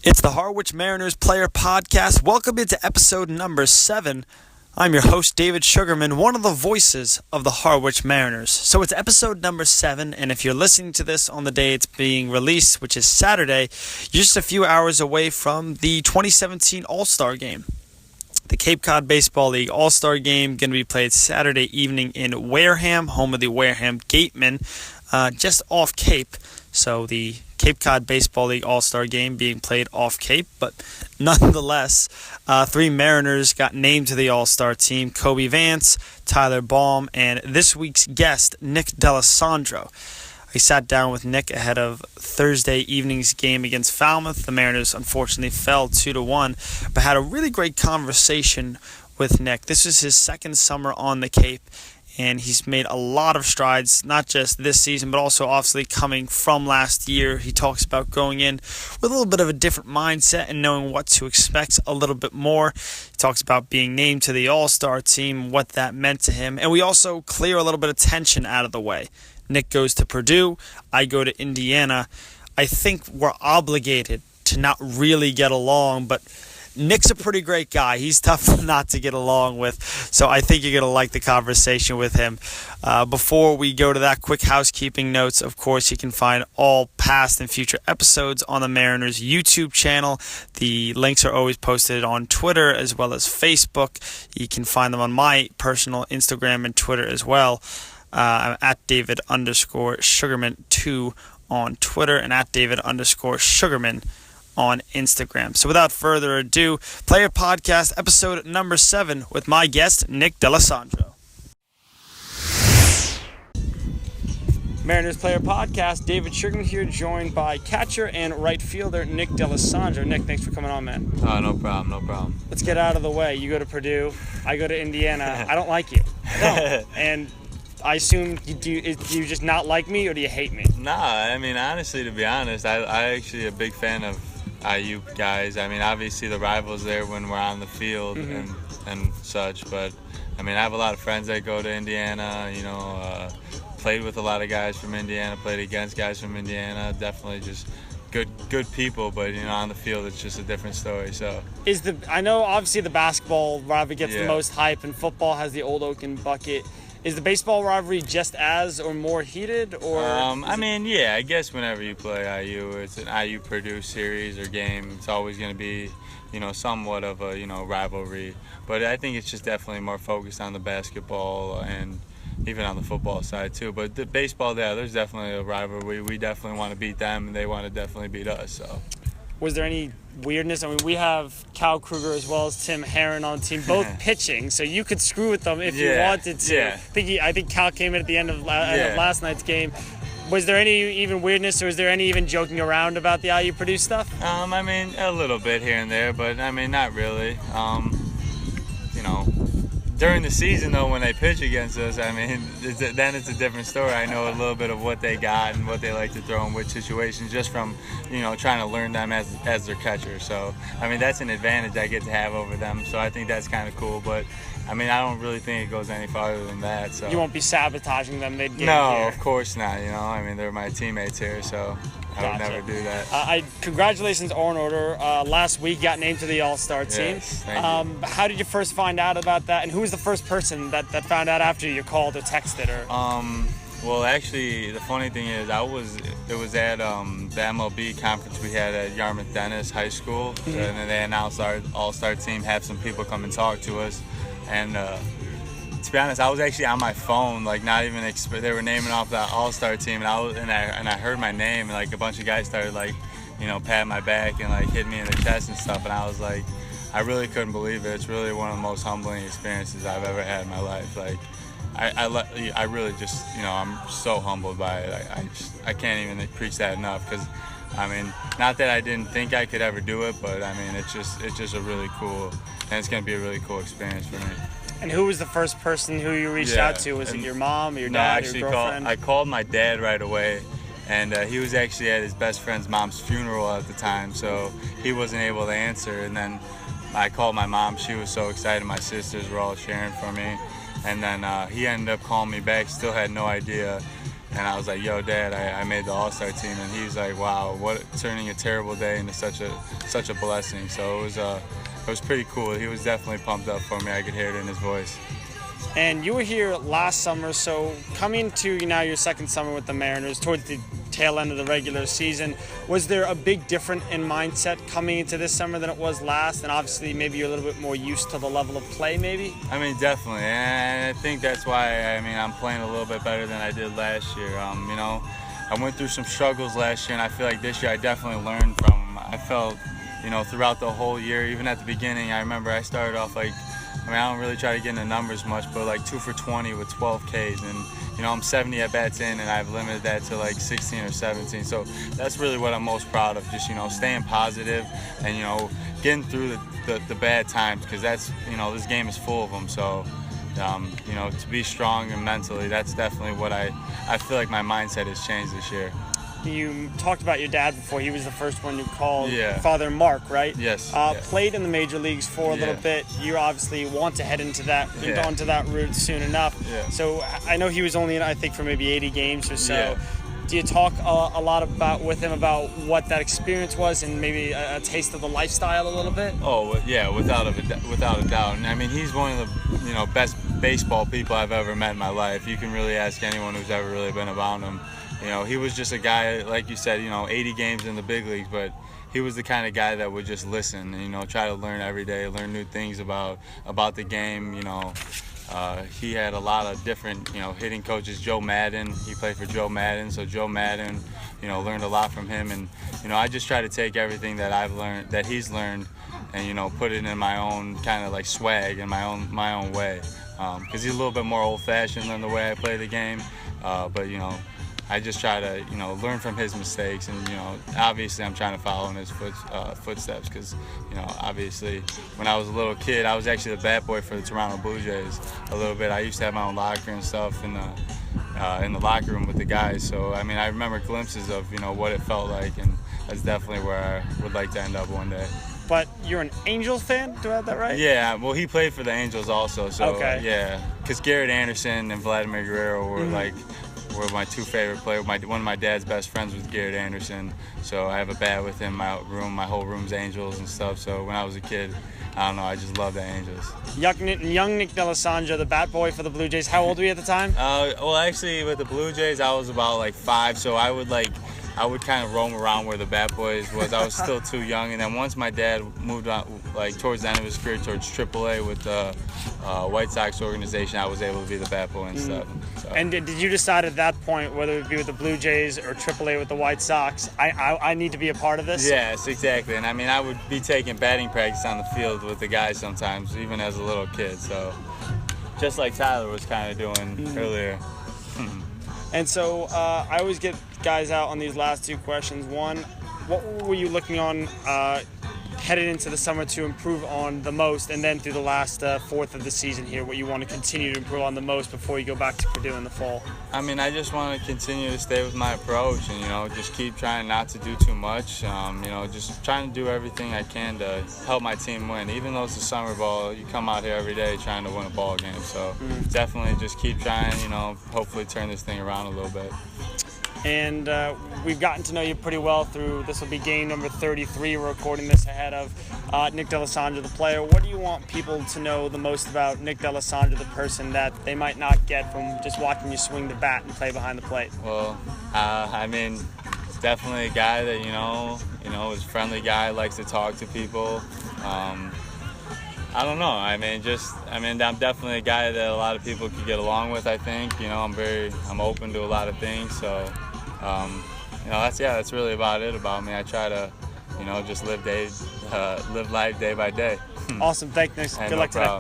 It's the Harwich Mariners Player Podcast. Welcome into episode number 7. I'm your host, David Sugarman, one of the voices of the Harwich Mariners. So it's episode number 7, and if you're listening to this on the day it's being released, which is Saturday, you're just a few hours away from the 2017 All-Star Game. The Cape Cod Baseball League All-Star Game going to be played Saturday evening in Wareham, home of the Wareham Gatemen, just off Cape. So the Cape Cod Baseball League All-Star Game being played off Cape, but nonetheless, 3 Mariners got named to the All-Star team: Kobe Vance, Tyler Baum, and this week's guest, Nick Dalesandro. I sat down with Nick ahead of Thursday evening's game against Falmouth. The Mariners unfortunately fell 2-1, but had a really great conversation with Nick. This is his second summer on the Cape, and he's made a lot of strides, not just this season, but also obviously coming from last year. He talks about going in with a little bit of a different mindset and knowing what to expect a little bit more. He talks about being named to the All-Star team, what that meant to him, and we also clear a little bit of tension out of the way. Nick goes to Purdue, I go to Indiana. I think we're obligated to not really get along, but Nick's a pretty great guy. He's tough not to get along with, so I think you're going to like the conversation with him. Before we go to that, quick housekeeping notes. Of course, you can find all past and future episodes on the Mariners YouTube channel. The links are always posted on Twitter as well as Facebook. You can find them on my personal Instagram and Twitter as well. I'm at David_Sugarman2 on Twitter and at David_Sugarman on Instagram. So without further ado, Player Podcast episode number 7 with my guest, Nick Dalesandro. Mariners Player Podcast, David Sugarman here, joined by catcher and right fielder Nick Dalesandro. Nick, thanks for coming on, man. Oh, no problem. Let's get out of the way. You go to Purdue, I go to Indiana. I don't like you. I don't. And I assume, do you just not like me, or do you hate me? Nah, I mean, honestly, to be honest, I actually a big fan of IU guys. I mean, obviously the rivals there when we're on the field and such, but I mean, I have a lot of friends that go to Indiana, played with a lot of guys from Indiana, played against guys from Indiana, definitely just good people, but on the field it's just a different story. So I know obviously the basketball rivalry gets the most hype, and football has the Old Oaken bucket. Is the baseball rivalry just as or more heated, or? I guess whenever you play IU, it's an IU-Purdue series or game. It's always going to be, somewhat of a, rivalry. But I think it's just definitely more focused on the basketball and even on the football side too. But the baseball, there's definitely a rivalry. We definitely want to beat them, and they want to definitely beat us. So. Was there any weirdness? I mean, we have Cal Kruger as well as Tim Herron on the team, both pitching, so you could screw with them if you wanted to. Yeah. I think Cal came in at the end of last night's game. Was there any even weirdness, or was there any even joking around about the IU Purdue stuff? A little bit here and there, but not really. During the season, though, when they pitch against us, then it's a different story. I know a little bit of what they got and what they like to throw in which situations, just from, trying to learn them as their catcher. So, that's an advantage I get to have over them. So I think that's kind of cool. But, I don't really think it goes any farther than that. So you won't be sabotaging them mid-game? No, here. Of course not. They're my teammates here, so I would never do that. Congratulations are in order. Last week, got named to the All-Star team. Yes, thank you. How did you first find out about that, and who was the first person that found out after you called or texted? Well, actually, the funny thing is, it was at the MLB conference we had at Yarmouth Dennis High School, and then they announced our All-Star team, had some people come and talk to us, and to be honest, I was actually on my phone, not even they were naming off the All-Star team, and I heard my name, and a bunch of guys started patting my back and hitting me in the chest and stuff, and I was like, I really couldn't believe it. It's really one of the most humbling experiences I've ever had in my life. I really just, I'm so humbled by it. I can't even preach that enough, because not that I didn't think I could ever do it, but it's just a really cool, and it's going to be a really cool experience for me. And who was the first person who you reached out to? Was it your mom, or your dad, or your girlfriend? I called my dad right away, and he was actually at his best friend's mom's funeral at the time, so he wasn't able to answer. And then I called my mom. She was so excited. My sisters were all cheering for me. And then he ended up calling me back, still had no idea. And I was like, yo, Dad, I made the All-Star team. And he's like, wow, what turning a terrible day into such a blessing. So it was pretty cool. He was definitely pumped up for me. I could hear it in his voice. And you were here last summer, so coming to now your second summer with the Mariners towards the tail end of the regular season, was there a big difference in mindset coming into this summer than it was last? And obviously maybe you're a little bit more used to the level of play maybe? I mean, definitely. And I think that's why, I'm playing a little bit better than I did last year. I went through some struggles last year, and I feel like this year I definitely learned from them. I felt, throughout the whole year, even at the beginning, I remember I started off I don't really try to get into numbers much, but 2 for 20 with 12 Ks. And, I'm 70 at-bats in, and I've limited that to 16 or 17. So that's really what I'm most proud of, just, staying positive and, getting through the bad times, because that's, this game is full of them. So, to be strong and mentally, that's definitely what I feel like my mindset has changed this year. You talked about your dad before. He was the first one you called. Yeah. Father Mark, right? Yes. Played in the major leagues for a little bit. You obviously want to head into that onto that route soon enough. Yeah. So I know he was only in, I think, for maybe 80 games or so. Yeah. Do you talk a lot with him about what that experience was and maybe a taste of the lifestyle a little bit? Oh yeah, without a doubt. And he's one of the best baseball people I've ever met in my life. You can really ask anyone who's ever really been around him. He was just a guy, like you said, 80 games in the big leagues, but he was the kind of guy that would just listen and, try to learn every day, learn new things about the game. He had a lot of different, hitting coaches. Joe Madden, he played for Joe Madden, so Joe Madden, learned a lot from him. And, I just try to take everything that I've learned, that he's learned, and, put it in my own kind of swag in my own way. Because he's a little bit more old-fashioned than the way I play the game, but, I just try to, learn from his mistakes, and obviously I'm trying to follow in his footsteps, because obviously when I was a little kid, I was actually the bat boy for the Toronto Blue Jays a little bit. I used to have my own locker and stuff in the locker room with the guys. So I remember glimpses of what it felt like, and that's definitely where I would like to end up one day. But you're an Angels fan, do I have that right? Yeah, well, he played for the Angels also, so okay. Yeah, because Garrett Anderson and Vladimir Guerrero were were my two favorite players. One of my dad's best friends was Garrett Anderson, so I have a bat with him. My whole room's Angels and stuff. So when I was a kid, I don't know, I just loved the Angels. Young Nick Dalesandro, the bat boy for the Blue Jays. How old were you at the time? Well, actually, with the Blue Jays, I was about 5, so I would kind of roam around where the bat boys was. I was still too young, and then once my dad moved on, towards the end of his career, towards AAA with the White Sox organization, I was able to be the bat boy and stuff. So. And did you decide at that point, whether it be with the Blue Jays or AAA with the White Sox, I need to be a part of this? Yes, exactly. And I would be taking batting practice on the field with the guys sometimes, even as a little kid. So just like Tyler was kind of doing earlier. And so I always get guys out on these last two questions. One, what were you looking on headed into the summer to improve on the most, and then through the last fourth of the season here, what you want to continue to improve on the most before you go back to Purdue in the fall? I just want to continue to stay with my approach and, just keep trying not to do too much. Just trying to do everything I can to help my team win. Even though it's a summer ball, you come out here every day trying to win a ball game. So definitely just keep trying, hopefully turn this thing around a little bit. And we've gotten to know you pretty well through, this will be game number 33. We're recording this ahead of Nick Dalesandro, the player. What do you want people to know the most about Nick Dalesandro, the person, that they might not get from just watching you swing the bat and play behind the plate? Well, definitely a guy that, is a friendly guy, likes to talk to people. I don't know. I'm definitely a guy that a lot of people could get along with, I think. I'm open to a lot of things. So, that's really about it about me. I try to, just live life day by day. Awesome. Thanks, Nick. Good luck today.